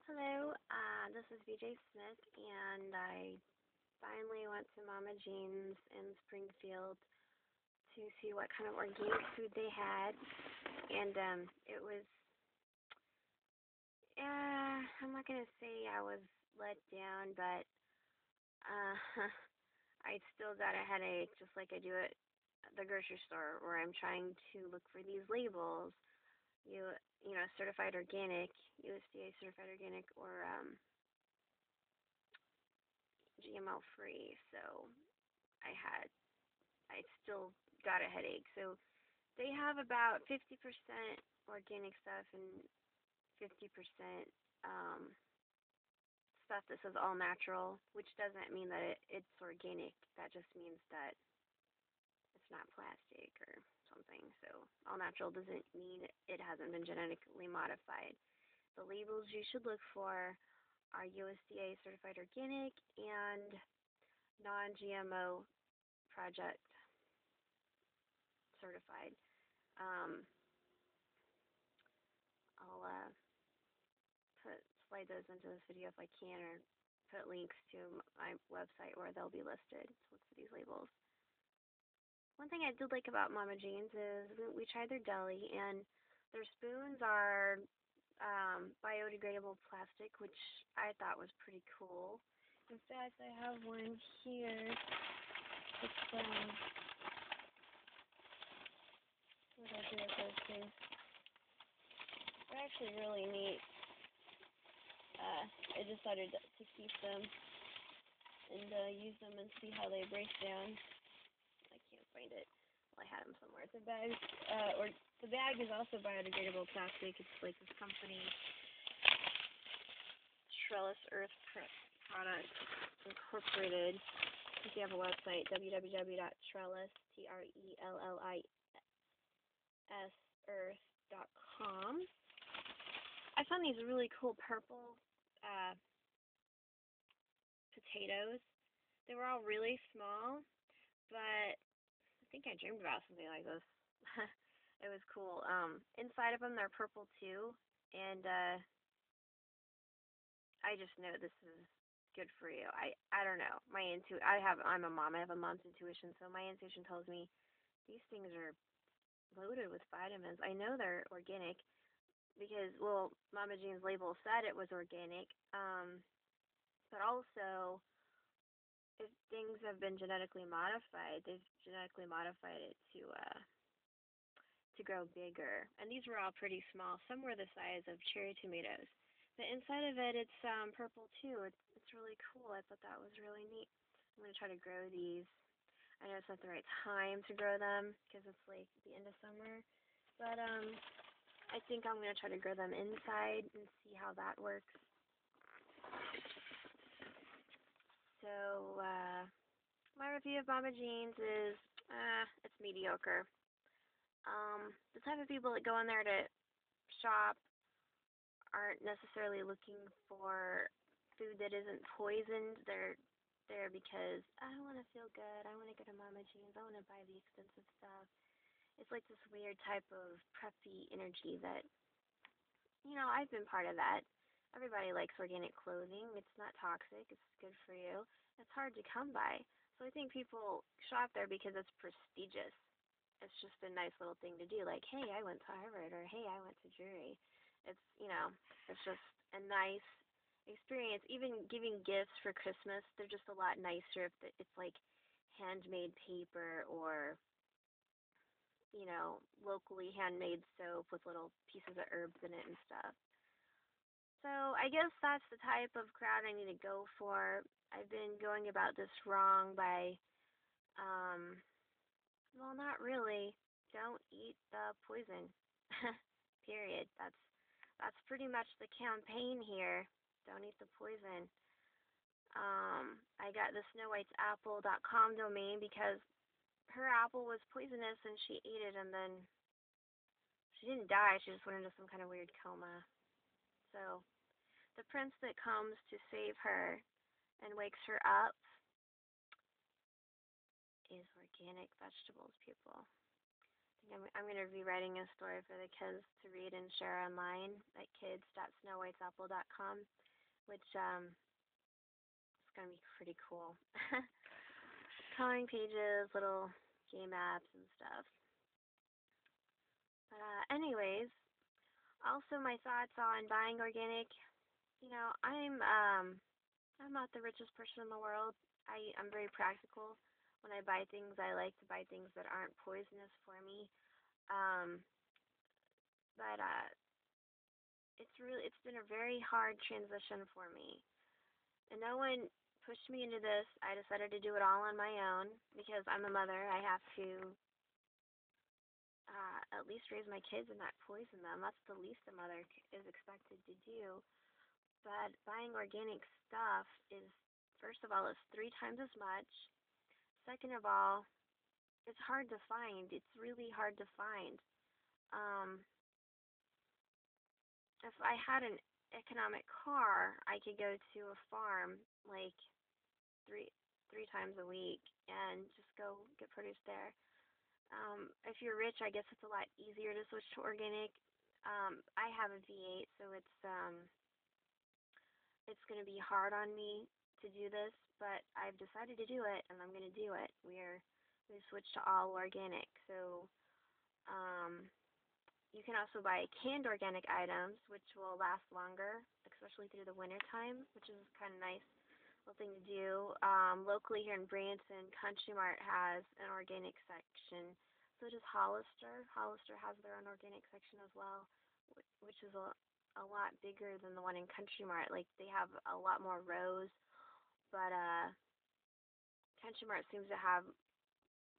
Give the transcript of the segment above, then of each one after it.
Hello, this is BJ Smith, and I finally went to Mama Jean's in Springfield to see what kind of organic food they had, and it was, I'm not gonna say I was let down, but uh, I still got a headache, just like I do at the grocery store, where I'm trying to look for these labels, you you know, certified organic, USDA certified organic, or GMO free. So I still got a headache. So they have about 50% organic stuff and 50% um, stuff that says all natural, which doesn't mean that it's organic. That just means that it's not plastic or something. So all natural doesn't mean it hasn't been genetically modified. The labels you should look for are USDA certified organic and non-GMO project certified. Um, I'll put slide those into this video if I can, or put links to my website where they'll be listed to look for these labels. One thing I did like about Mama Jean's is we tried their deli, and their spoons are biodegradable plastic, which I thought was pretty cool. In fact, I have one here. It's what do I do with those things? They're actually really neat. I decided to keep them and use them and see how they break down. I can't find it. Well, I had them somewhere. The bag is also biodegradable plastic. It's like this company, Trellis Earth Products Incorporated. If you have a website, www.trellis, TRELLIS earth.com. I found these really cool purple potatoes. They were all really small, but I think I dreamed about something like this. It was cool. Inside of them, they're purple too, and I just know this is good for you. I don't know. I'm a mom. I have a mom's intuition, so my intuition tells me these things are loaded with vitamins. I know they're organic because, well, Mama Jean's label said it was organic. But also, if things have been genetically modified, they've genetically modified it to grow bigger. And these were all pretty small. Some were the size of cherry tomatoes. But inside of it, it's purple too. It's really cool. I thought that was really neat. I'm gonna try to grow these. I know it's not the right time to grow them because it's like the end of summer, but I think I'm gonna try to grow them inside and see how that works. So my review of Mama Jean's is it's mediocre. The type of people that go in there to shop aren't necessarily looking for food that isn't poisoned. They're there because I want to feel good. I want to go to Mama Jean's. I want to buy the expensive stuff. It's like this weird type of preppy energy that, I've been part of that. Everybody likes organic clothing. It's not toxic. It's good for you. It's hard to come by. So I think people shop there because it's prestigious. It's just a nice little thing to do. Like, hey, I went to Harvard, or hey, I went to Drury. It's just a nice experience. Even giving gifts for Christmas, they're just a lot nicer if it's like handmade paper or, locally handmade soap with little pieces of herbs in it and stuff. So I guess that's the type of crowd I need to go for. I've been going about this wrong by, well, not really. Don't eat the poison. Period. That's pretty much the campaign here. Don't eat the poison. I got the snowwhitesapple.com domain because her apple was poisonous and she ate it, and then she didn't die. She just went into some kind of weird coma. So the prince that comes to save her and wakes her up is organic vegetables, people. I'm going to be writing a story for the kids to read and share online at kids.snowwhitesapple.com, which is going to be pretty cool. Coloring pages, little game apps and stuff. But anyways, also my thoughts on buying organic. I'm not the richest person in the world. I'm very practical. When I buy things, I like to buy things that aren't poisonous for me. Um, but it's been a very hard transition for me, and no one pushed me into this. I decided to do it all on my own because I'm a mother. I have to at least raise my kids and not poison them. That's the least a mother is expected to do. But buying organic stuff is, first of all, it's 3 times as much. Second of all, it's hard to find. It's really hard to find. Um, if I had an economic car, I could go to a farm like three times a week and just go get produce there. If you're rich, I guess it's a lot easier to switch to organic. I have a V8, so it's going to be hard on me to do this, but I've decided to do it, and I'm going to do it. We switched to all organic, so um, you can also buy canned organic items, which will last longer, especially through the winter time, which is kind of nice little thing to do. Locally here in Branson, Country Mart has an organic section. So does Hollister. Hollister has their own organic section as well, which is a lot bigger than the one in Country Mart. Like they have a lot more rows, but Country Mart seems to have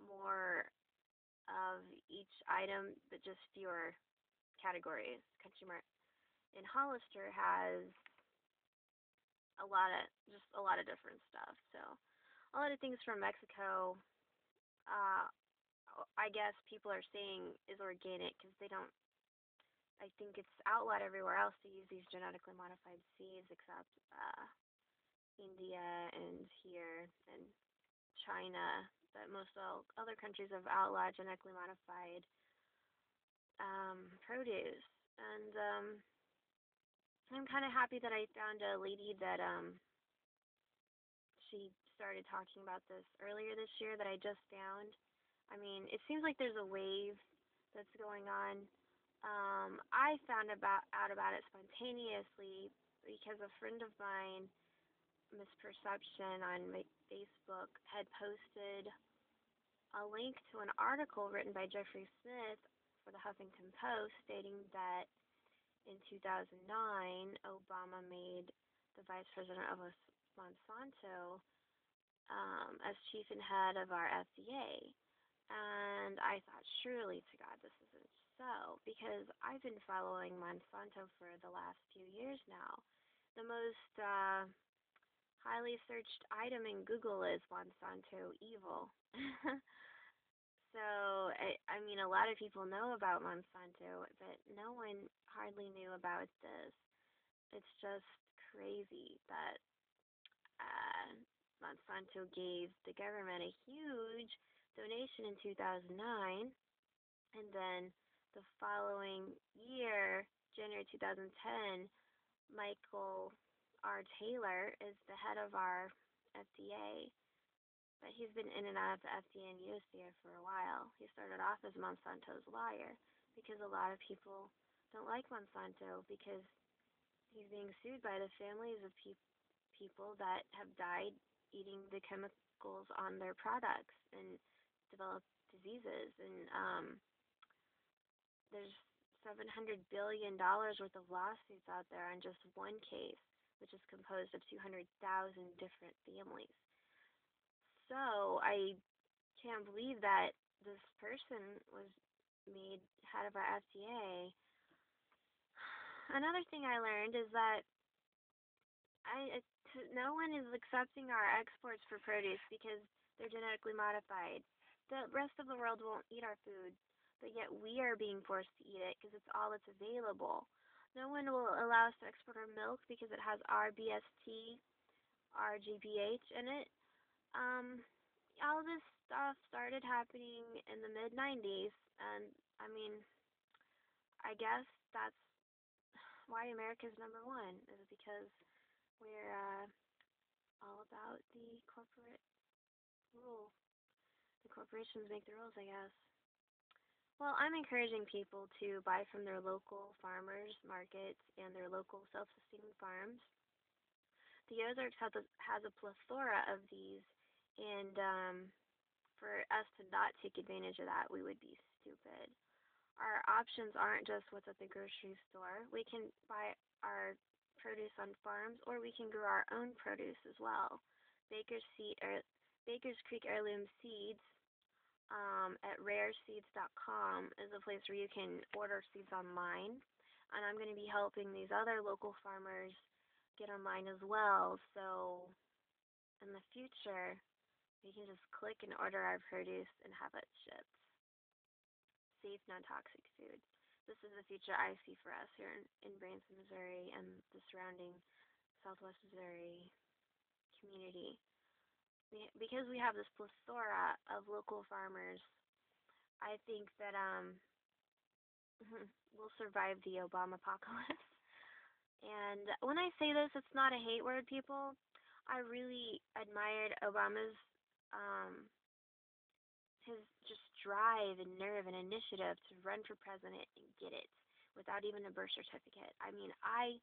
more of each item, but just fewer categories. Country Mart in Hollister has a lot of different stuff. So a lot of things from Mexico. Uh, I guess people are saying is organic because they don't. I think it's outlawed everywhere else to use these genetically modified seeds, except India and here and China. But most other countries have outlawed genetically modified produce, and I'm kind of happy that I found a lady that she started talking about this earlier this year that I just found. I mean, it seems like there's a wave that's going on. I found out about it spontaneously because a friend of mine, Miss Perception, on my Facebook had posted a link to an article written by Jeffrey Smith for the Huffington Post stating that in 2009, Obama made the vice president of Monsanto as chief and head of our FDA. And I thought, surely to God, this isn't so, because I've been following Monsanto for the last few years now. The most highly searched item in Google is Monsanto evil. So, I mean, a lot of people know about Monsanto, but no one hardly knew about this. It's just crazy that Monsanto gave the government a huge donation in 2009, and then the following year, January 2010, Michael R. Taylor is the head of our FDA, but he's been in and out of the FDA and USDA for a while. He started off as Monsanto's lawyer because a lot of people don't like Monsanto because he's being sued by the families of people that have died eating the chemicals on their products and developed diseases. And there's $700 billion worth of lawsuits out there on just one case, which is composed of 200,000 different families. So I can't believe that this person was made head of our FDA. Another thing I learned is that no one is accepting our exports for produce because they're genetically modified. The rest of the world won't eat our food, but yet we are being forced to eat it because it's all that's available. No one will allow us to export our milk because it has RBST, RGBH in it. All this stuff started happening in the mid 90s, and I mean, I guess that's why America's number one, is because we're all about the corporate rule. The corporations make the rules, I guess. Well, I'm encouraging people to buy from their local farmers markets and their local self-sustaining farms. The Ozarks has a plethora of these, and for us to not take advantage of that, we would be stupid. Our options aren't just what's at the grocery store. We can buy our produce on farms, or we can grow our own produce as well. Baker's Creek Heirloom Seeds at rareseeds.com is a place where you can order seeds online. And I'm going to be helping these other local farmers get online as well. So in the future, we can just click and order our produce and have it shipped. Safe, non-toxic food. This is the future I see for us here in Branson, Missouri, and the surrounding Southwest Missouri community. Because we have this plethora of local farmers, I think that we'll survive the Obama apocalypse. And when I say this, it's not a hate word, people. I really admired Obama's um, his just drive and nerve and initiative to run for president and get it without even a birth certificate. I mean, I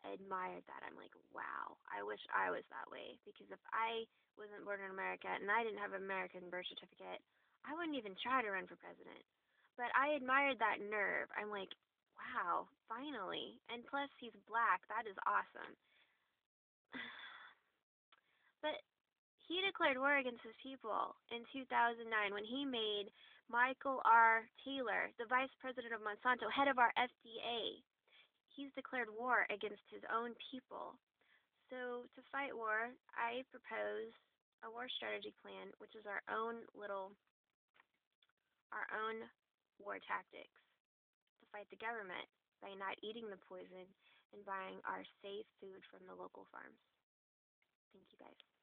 admired that. I'm like, wow, I wish I was that way, because if I wasn't born in America and I didn't have an American birth certificate, I wouldn't even try to run for president. But I admired that nerve. I'm like, wow, finally. And plus, he's black. That is awesome. But he declared war against his people in 2009 when he made Michael R. Taylor, the vice president of Monsanto, head of our FDA. He's declared war against his own people. So to fight war, I propose a war strategy plan, which is our own war tactics to fight the government by not eating the poison and buying our safe food from the local farms. Thank you guys.